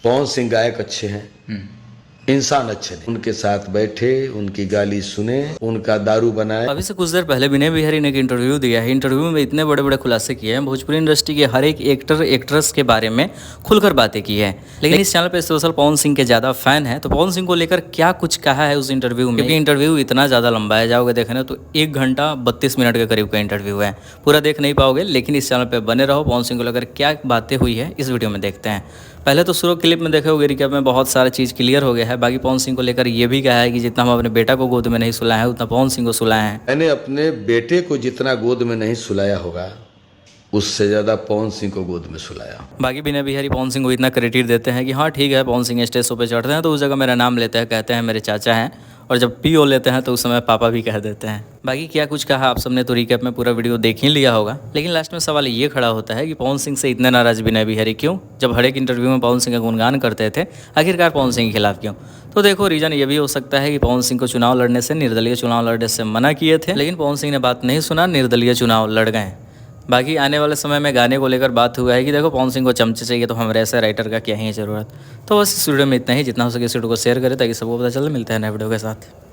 पवन सिंह गायक अच्छे हैं, इंसान अच्छे नहीं। उनके साथ बैठे, उनकी गाली सुने, उनका दारू बनाए। अभी से कुछ देर पहले विनय बिहारी ने एक इंटरव्यू दिया है। इंटरव्यू में इतने बड़े बड़े खुलासे किए हैं, भोजपुरी इंडस्ट्री के हर एक एक्टर एक्ट्रेस के बारे में खुलकर बातें की है। लेकिन इस चैनल पे स्पेशल पवन सिंह के ज़्यादा फैन है, तो पवन सिंह को लेकर क्या कुछ कहा है उस इंटरव्यू में, क्योंकि इंटरव्यू इतना ज़्यादा लंबा है, जाओगे देखने तो 1 घंटा 32 मिनट के करीब का इंटरव्यू है। पूरा देख नहीं पाओगे, लेकिन इस चैनल पर बने रहो। पवन सिंह को लेकर क्या बातें हुई है इस वीडियो में देखते हैं। पहले तो शुरू क्लिप में देखे होगे, रिकैप में बहुत सारा चीज़ क्लियर हो गया है। बाकी पवन सिंह को लेकर ये भी कहा है कि जितना हम अपने बेटा को गोद में नहीं सुलाए हैं, उतना पवन सिंह को सुलाए हैं। मैंने अपने बेटे को जितना गोद में नहीं सुलाया होगा, उससे ज़्यादा पवन सिंह को गोद में सुलाया। बाकी विनय बिहारी पवन सिंह को इतना क्रेडिट देते हैं कि हाँ ठीक है, पवन सिंह स्टेज शो पे चढ़ते हैं तो उस जगह मेरा नाम लेते हैं, कहते हैं मेरे चाचा हैं, और जब पीओ लेते हैं तो उस समय पापा भी कह देते हैं। बाकी क्या कुछ कहा आप सबने तो रिकैप में पूरा वीडियो देख ही लिया होगा। लेकिन लास्ट में सवाल ये खड़ा होता है कि पवन सिंह से इतने नाराज विनय बिहारी क्यों, जब हर एक इंटरव्यू में पवन सिंह का गुणगान करते थे, आखिरकार पवन सिंह के खिलाफ क्यों? तो देखो, रीज़न ये भी हो सकता है कि पवन सिंह को चुनाव लड़ने से, निर्दलीय चुनाव लड़ने से मना किए थे, लेकिन पवन सिंह ने बात नहीं सुना, निर्दलीय चुनाव लड़ गए। बाकी आने वाले समय में गाने को लेकर बात हुआ है कि देखो पवन सिंह को चमचे चाहिए, तो हमारे ऐसे राइटर का क्या ही है ज़रूरत। तो बस इस वीडियो में इतना ही, जितना हो सके इस वीडियो को शेयर करें ताकि सबको पता चले। मिलते हैं नए वीडियो के साथ।